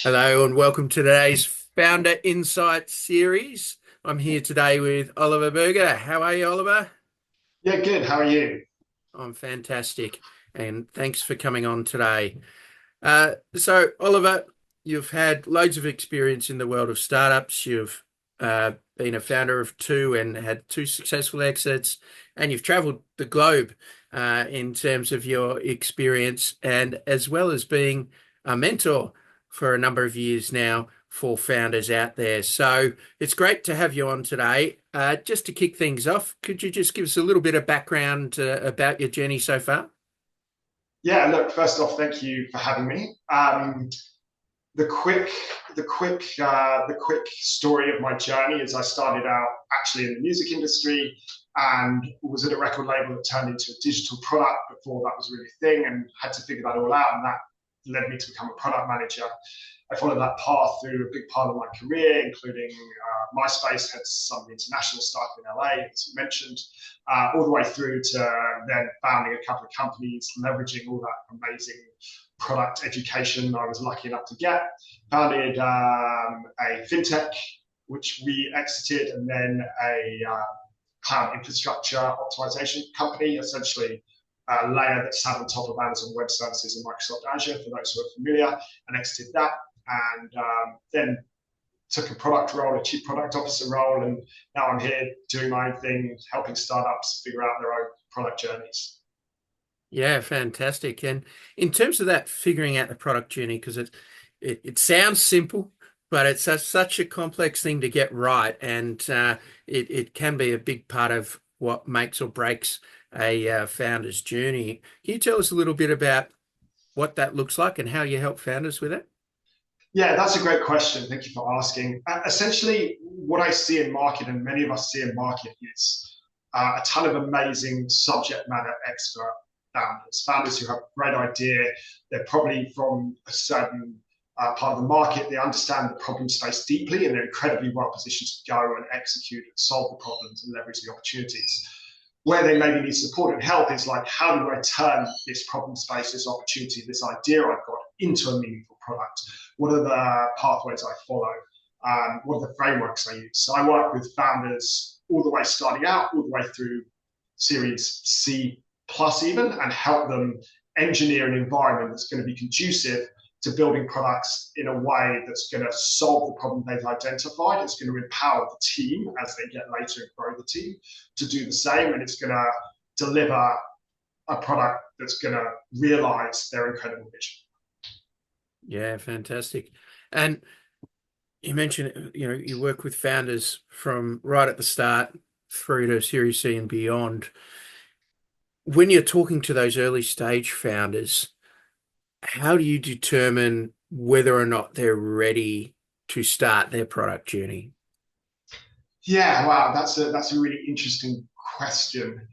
Hello and welcome to today's Founder Insight series. I'm here today with Oliver Berger. How are you, Oliver? Yeah, good. How are you? I'm fantastic, and thanks for coming on today. Oliver, you've had loads of experience in the world of startups. You've been a founder of two and had two successful exits, and you've traveled the globe in terms of your experience, and as well as being a mentor for a number of years now for founders out there. So it's great to have you on today. Just to kick things off, could you just give us a little bit of background about your journey so far? Yeah, look, first off, thank you for having me. The quick, the quick story of my journey is I started out actually in the music industry and was at a record label that turned into a digital product before that was really a thing, and had to figure that all out, and that led me to become a product manager. I followed that path through a big part of my career, including MySpace, had some international stuff in LA, as you mentioned, all the way through to then founding a couple of companies, leveraging all that amazing product education I was lucky enough to get. Founded a fintech, which we exited, and then a cloud infrastructure optimization company, essentially a layer that sat on top of Amazon Web Services and Microsoft Azure, for those who are familiar, and exited that. And then took a product role, a chief product officer role, and now I'm here doing my own thing, helping startups figure out their own product journeys. Yeah, fantastic. And in terms of that, figuring out the product journey, because it sounds simple, but it's such a complex thing to get right, and it can be a big part of what makes or breaks a founder's journey. Can you tell us a little bit about what that looks like and how you help founders with it? Yeah, that's a great question. Thank you for asking. Essentially, what I see in market, and many of us see in market, is a ton of amazing subject matter expert founders who have a great idea. They're probably from a certain part of the market. They understand the problem space deeply, and they're incredibly well positioned to go and execute and solve the problems and leverage the opportunities. Where they maybe need support and help is like, how do I turn this problem space, this opportunity, this idea I've got into a meaningful product? What are the pathways I follow? What are the frameworks I use? So I work with founders all the way starting out, all the way through Series C plus even, and help them engineer an environment that's going to be conducive to building products in a way that's going to solve the problem they've identified. It's going to empower the team as they get later and grow the team to do the same, and it's going to deliver a product that's going to realize their incredible vision. Yeah, fantastic. And you mentioned, you work with founders from right at the start through to Series C and beyond. When you're talking to those early stage founders, how do you determine whether or not they're ready to start their product journey? Yeah, wow, that's a really interesting question.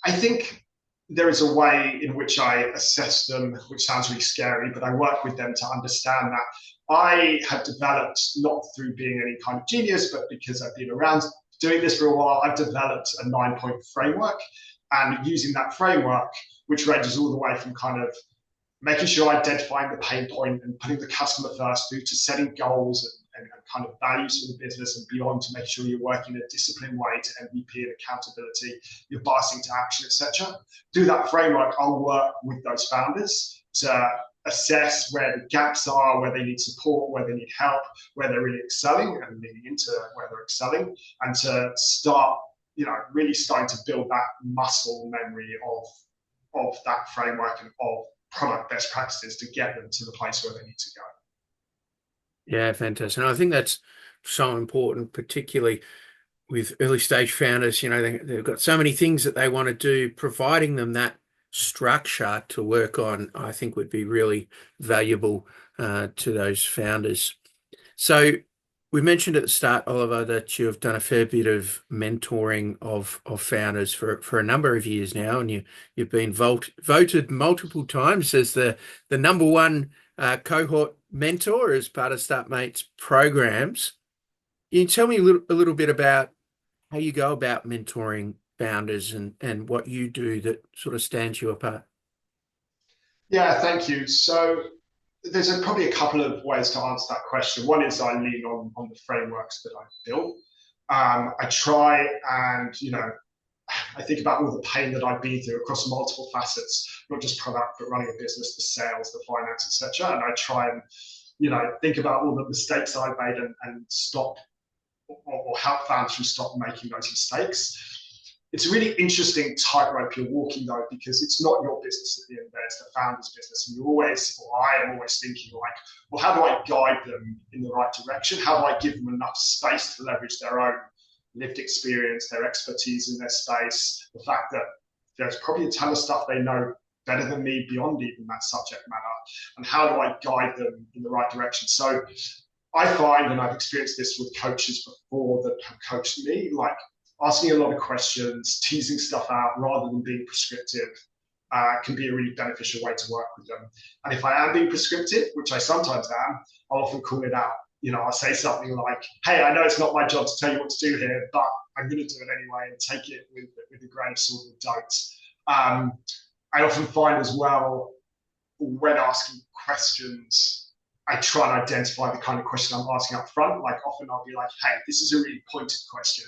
I think there is a way in which I assess them, which sounds really scary, but I work with them to understand that I have developed, not through being any kind of genius, but because I've been around doing this for a while, I've developed a 9 point framework. And using that framework, which ranges all the way from kind of making sure identifying the pain point and putting the customer first through to setting goals and kind of values for the business and beyond, to make sure you're working in a disciplined way to MVP and accountability, you're biasing to action, etc. Through that framework, I'll work with those founders to assess where the gaps are, where they need support, where they need help, where they're really excelling and leaning into where they're excelling, and to start, really starting to build that muscle memory of that framework and of product best practices to get them to the place where they need to go. Yeah, fantastic. And I think that's so important, particularly with early stage founders. They've got so many things that they want to do. Providing them that structure to work on, I think would be really valuable to those founders. So we mentioned at the start, Oliver, that you've done a fair bit of mentoring of founders for a number of years now, and you've been voted multiple times as the number one cohort mentor as part of StartMate's programs. Can you tell me a little bit about how you go about mentoring founders and what you do that sort of stands you apart? Yeah, thank you. So there's probably a couple of ways to answer that question. One is I lean on the frameworks that I've built. I try and, I think about all the pain that I've been through across multiple facets, not just product, but running a business, the sales, the finance, etc. And I try and, think about all the mistakes I've made and stop or help founders who stop making those mistakes. It's a really interesting tightrope you're walking though, because it's not your business at the end of the day, it's the founder's business. And you're always, or I am always thinking like, well, how do I guide them in the right direction? How do I give them enough space to leverage their own lived experience, their expertise in their space, the fact that there's probably a ton of stuff they know better than me beyond even that subject matter, and how do I guide them in the right direction? So I find, and I've experienced this with coaches before that have coached me, like asking a lot of questions, teasing stuff out rather than being prescriptive can be a really beneficial way to work with them. And if I am being prescriptive, which I sometimes am, I'll often call it out. I'll say something like, hey, I know it's not my job to tell you what to do here, but I'm going to do it anyway, and take it with a grain of salt or don't. I often find as well, when asking questions, I try and identify the kind of question I'm asking up front. Like often I'll be like, hey, this is a really pointed question.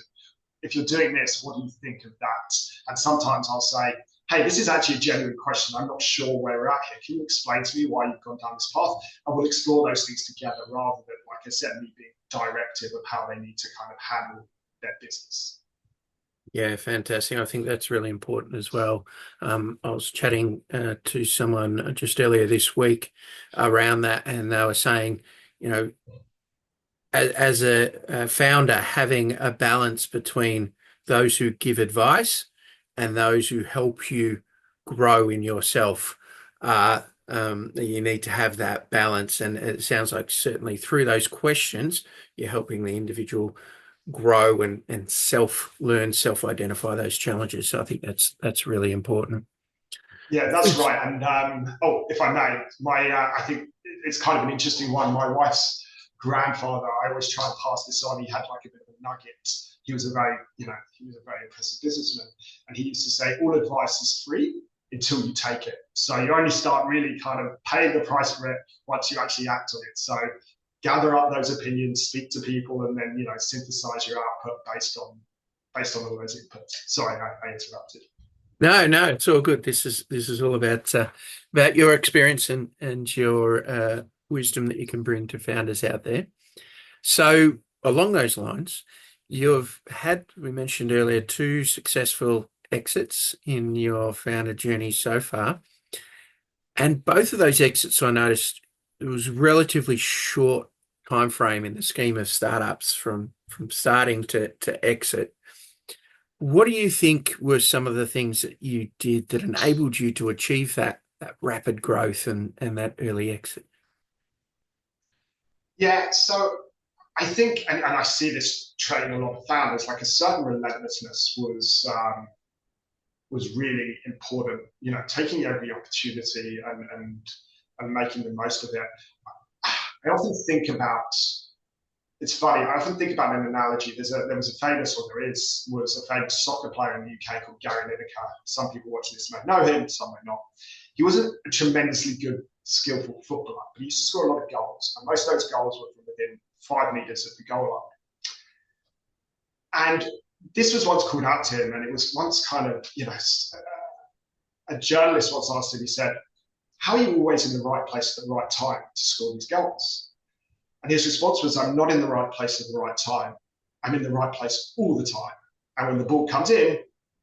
If you're doing this, what do you think of that? And sometimes I'll say, hey, this is actually a genuine question. I'm not sure where we're at here. Can you explain to me why you've gone down this path? And we'll explore those things together rather than, like I said, me being directive of how they need to kind of handle their business. Yeah, fantastic. I think that's really important as well. I was chatting to someone just earlier this week around that, and they were saying, you know, as a founder, having a balance between those who give advice and those who help you grow in yourself. You need to have that balance, and it sounds like certainly through those questions, you're helping the individual grow and self-learn, self-identify those challenges. So I think that's really important. Yeah, that's right. And if I may, I think it's kind of an interesting one. My wife's grandfather, I always try and pass this on. He had like a bit of a nugget. He was a very, he was a very impressive businessman, and he used to say, "All advice is free until you take it." So you only start really kind of paying the price for it once you actually act on it. So gather up those opinions, speak to people, and then synthesize your output based on all those inputs. Sorry, I interrupted. No, it's all good. This is all about your experience and your wisdom that you can bring to founders out there. So along those lines, you've had, we mentioned earlier, two successful exits in your founder journey so far. And both of those exits, I noticed, it was relatively short time frame in the scheme of startups from starting to exit. What do you think were some of the things that you did that enabled you to achieve that rapid growth and that early exit? Yeah, so I think, and I see this training a lot of founders, like a certain relentlessness was really important. Taking every opportunity and making the most of it. I often think about. It's funny. I often think about an analogy. There was a famous, or there is, was a famous soccer player in the UK called Gary Lineker. Some people watching this may know him, some may not. He wasn't a tremendously good, skillful footballer, but he used to score a lot of goals, and most of those goals were from within 5 meters of the goal line. And this was once called out to him, and it was once kind of, a journalist once asked him. He said, "How are you always in the right place at the right time to score these goals?" And his response was, "I'm not in the right place at the right time. I'm in the right place all the time. And when the ball comes in,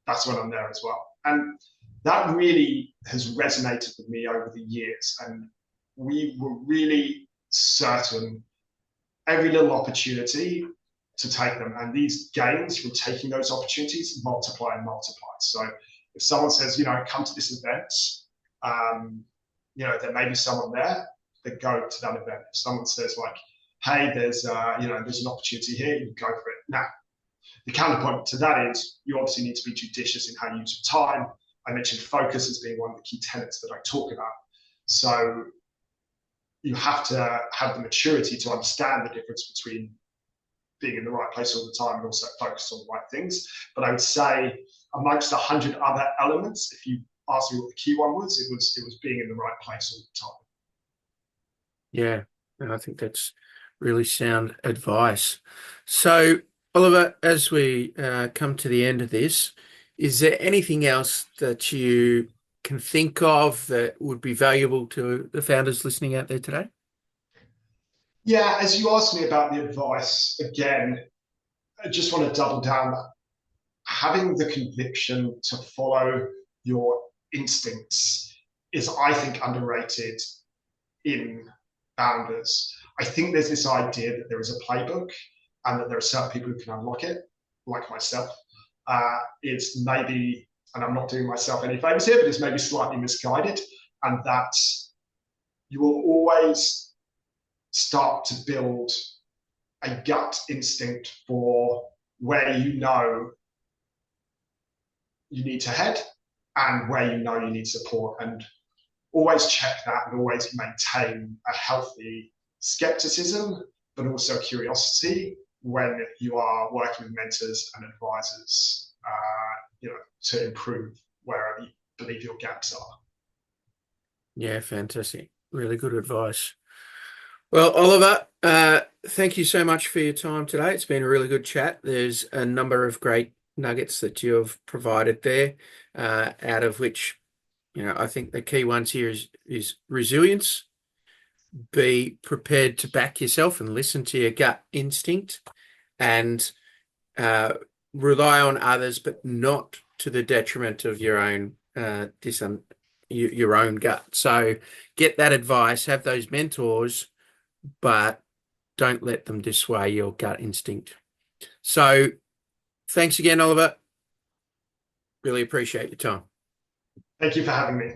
that's when I'm there as well." And that really has resonated with me over the years. And we were really certain every little opportunity to take them. And these gains from taking those opportunities multiply and multiply. So if someone says, come to this event, there may be someone there that go to that event. If someone says like, hey, there's an opportunity here, you go for it. Now, the counterpoint to that is you obviously need to be judicious in how you use your time. I mentioned focus as being one of the key tenets that I talk about. So you have to have the maturity to understand the difference between being in the right place all the time and also focus on the right things. But I would say amongst 100 other elements, if you ask me what the key one was, it was being in the right place all the time. Yeah, and I think that's really sound advice. So, Oliver, as we come to the end of this, is there anything else that you can think of that would be valuable to the founders listening out there today? Yeah, as you asked me about the advice, again, I just want to double down that having the conviction to follow your instincts is, I think, underrated in founders. I think there's this idea that there is a playbook and that there are certain people who can unlock it, like myself. It's maybe, and I'm not doing myself any favors here, but it's maybe slightly misguided, and that you will always start to build a gut instinct for where you know you need to head and where you know you need support. And always check that and always maintain a healthy skepticism, but also curiosity when you are working with mentors and advisors, to improve wherever you believe your gaps are. Yeah, fantastic. Really good advice. Well, Oliver, thank you so much for your time today. It's been a really good chat. There's a number of great nuggets that you have provided there, out of which, I think the key ones here is resilience. Be prepared to back yourself and listen to your gut instinct, and uh, rely on others, but not to the detriment of your own your own gut. So get that advice, have those mentors, but don't let them dissuade your gut instinct. So thanks again, Oliver. Really appreciate your time. Thank you for having me.